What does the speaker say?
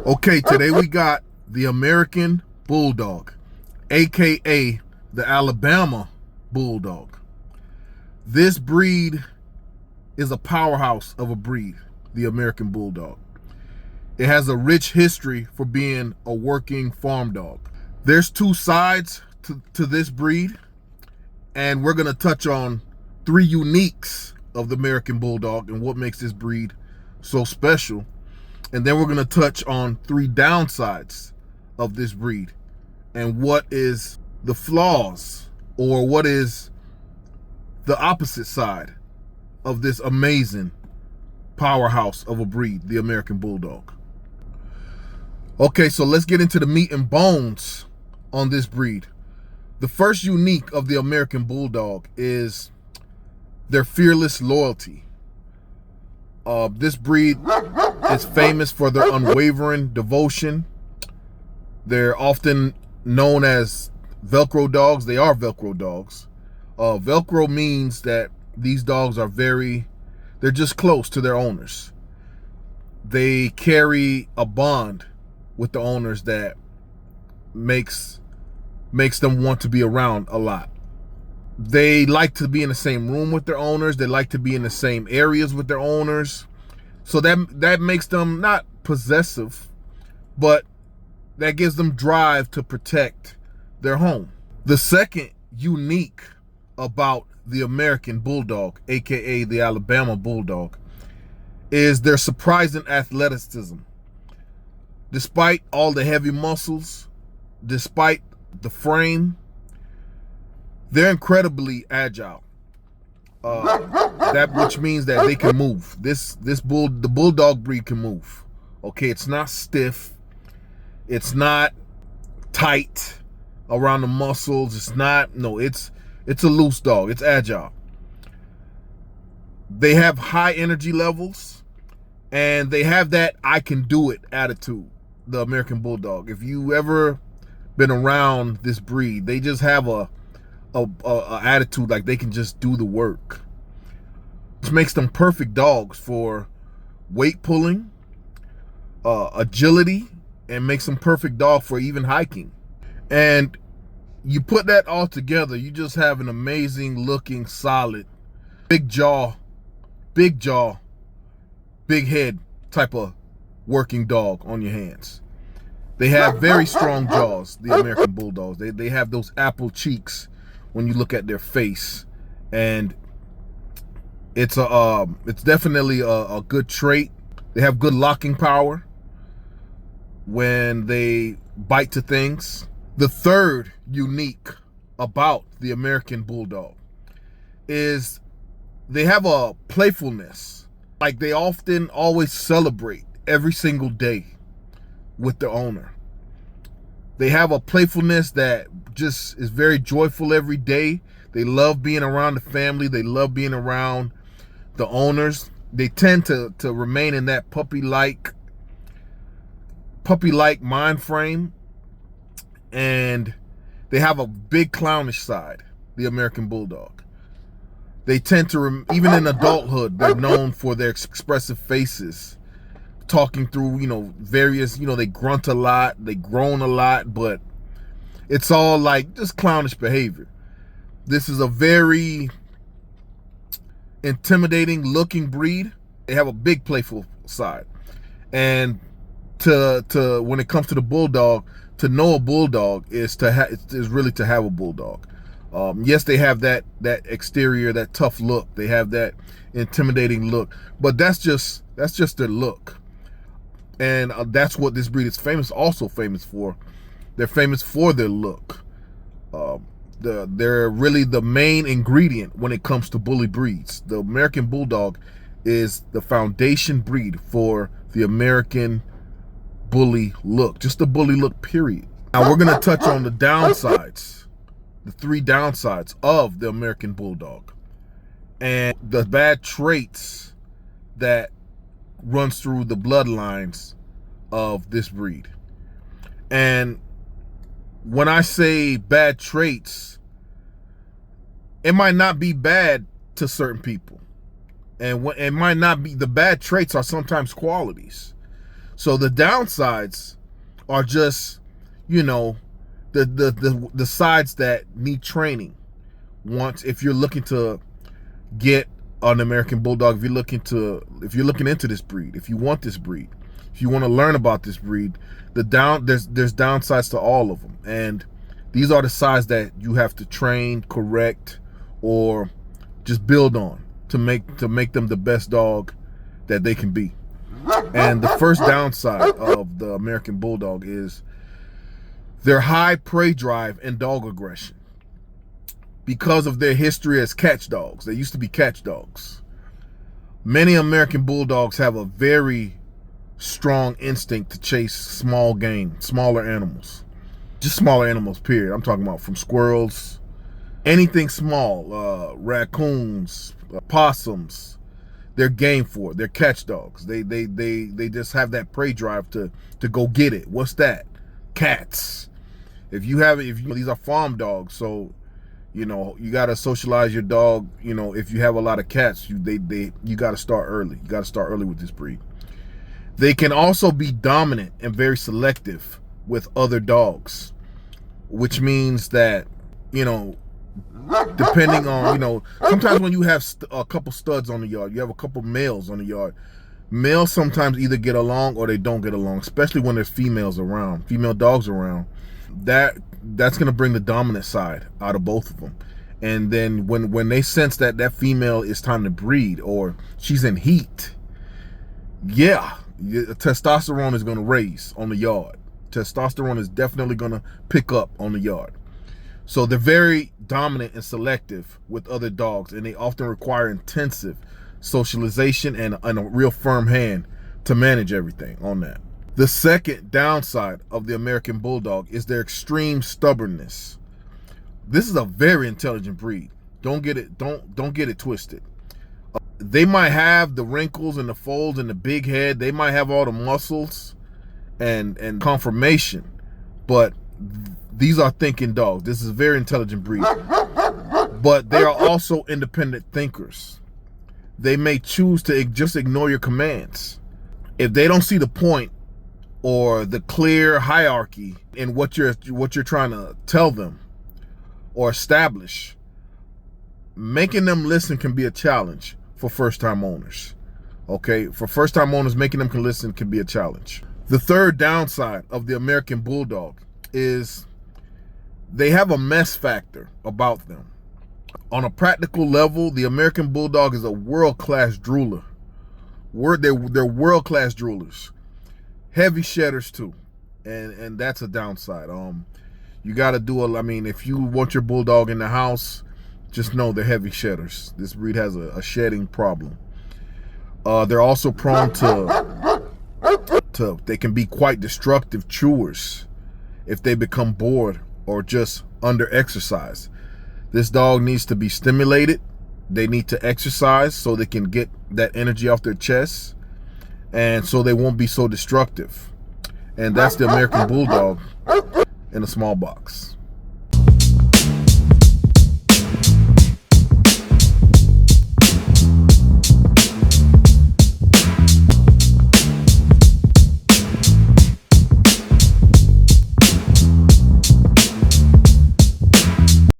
Okay, today we got the American Bulldog, aka the Alabama Bulldog. This breed is a powerhouse of a breed, the American Bulldog. It has a rich history for being a working farm dog. There's two sides to this breed, and we're gonna touch on three uniques of the American Bulldog and what makes this breed so special. And then we're gonna touch on three downsides of this breed and what is the flaws or what is the opposite side of this amazing powerhouse of a breed, the American Bulldog. Okay, so let's get into the meat and bones on this breed. The first unique of the American Bulldog is their fearless loyalty. This breed is famous for their unwavering devotion. They're often known as Velcro dogs. They are Velcro dogs. Velcro means that these dogs are they're just close to their owners. They carry a bond with the owners that makes them want to be around a lot. They like to be in the same room with their owners. They like to be in the same areas with their owners. So that makes them not possessive, but that gives them drive to protect their home. The second unique about the American Bulldog, aka the Alabama Bulldog, is their surprising athleticism. Despite all the heavy muscles, despite the frame, they're incredibly agile. That which means that they can move. The Bulldog breed can move. Okay, it's not stiff. It's not tight around the muscles. It's a loose dog. It's agile. They have high energy levels, and they have that I can do it attitude, the American Bulldog. If you ever been around this breed, they just have a attitude like they can just do the work, which makes them perfect dogs for weight pulling, agility, and makes them perfect dog for even hiking. And you put that all together, you just have an amazing looking, solid, big jaw, big head type of working dog on your hands. They have very strong jaws, the American Bulldogs. They have those apple cheeks when you look at their face, and it's definitely a good trait. They have good locking power when they bite to things. The third unique about the American Bulldog is they have a playfulness. Like, they often always celebrate every single day with the owner. They have a playfulness that just is very joyful every day. They love being around the family. They love being around the owners. They tend to remain in that puppy-like mind frame. And they have a big clownish side, the American Bulldog. They tend to, even in adulthood, they're known for their expressive faces, talking through, various, they grunt a lot, they groan a lot, but it's all like just clownish behavior. This is a very intimidating looking breed. They have a big playful side. And to when it comes to the Bulldog, to know a Bulldog is really to have a Bulldog. Yes, they have that exterior, that tough look. They have that intimidating look, but that's just their look. And that's what this breed is also famous for. They're famous for their look. They're really the main ingredient when it comes to bully breeds. The American Bulldog is the foundation breed for the American bully look. Just the bully look, period. Now we're going to touch on the downsides, the three downsides of the American Bulldog, and the bad traits that runs through the bloodlines of this breed. And when I say bad traits, it might not be bad to certain people, and it might not be. The bad traits are sometimes qualities. So the downsides are just, you know, the sides that need training. If you're looking to get an American Bulldog, if you're looking into this breed, if you want this breed, if you want to learn about this breed, there's downsides to all of them, and these are the sides that you have to train, correct, or just build on to make them the best dog that they can be. And the first downside of the American Bulldog is their high prey drive and dog aggression. Because of their history as catch dogs, they used to be catch dogs. Many American Bulldogs have a very strong instinct to chase small game, smaller animals. Just smaller animals, period. I'm talking about from squirrels, anything small, raccoons, possums. They're game for it. They're catch dogs. They just have that prey drive to go get it. What's that? Cats. These are farm dogs, so you know you got to socialize your dog. You know, if you have a lot of cats, you got to start early. You got to start early with this breed. They can also be dominant and very selective with other dogs, which means that, you know, depending on, you know, sometimes when you have a couple studs on the yard, you have a couple males on the yard, males sometimes either get along or they don't get along, especially when there's female dogs around. That's going to bring the dominant side out of both of them. And then when they sense that female is time to breed or she's in heat, yeah, testosterone is going to raise on the yard. Testosterone is definitely going to pick up on the yard. So they're very dominant and selective with other dogs, and they often require intensive socialization and a real firm hand to manage everything on that. The second downside of the American Bulldog is their extreme stubbornness. This is a very intelligent breed. Don't get it twisted. They might have the wrinkles and the folds and the big head. They might have all the muscles and conformation, but these are thinking dogs. This is a very intelligent breed. But they are also independent thinkers. They may choose to just ignore your commands. If they don't see the point or the clear hierarchy in what you're trying to tell them or establish, making them listen can be a challenge for first-time owners. Okay, for first-time owners, making them listen can be a challenge. The third downside of the American Bulldog is they have a mess factor about them. On a practical level, the American Bulldog is a world-class drooler. They're world-class droolers. Heavy shedders too, and that's a downside. You got to if you want your Bulldog in the house, just know they're heavy shedders. This breed has a shedding problem. They're also prone to they can be quite destructive chewers if they become bored or just under exercise. This dog needs to be stimulated. They need to exercise so they can get that energy off their chest, and so they won't be so destructive. And that's the American Bulldog in a small box.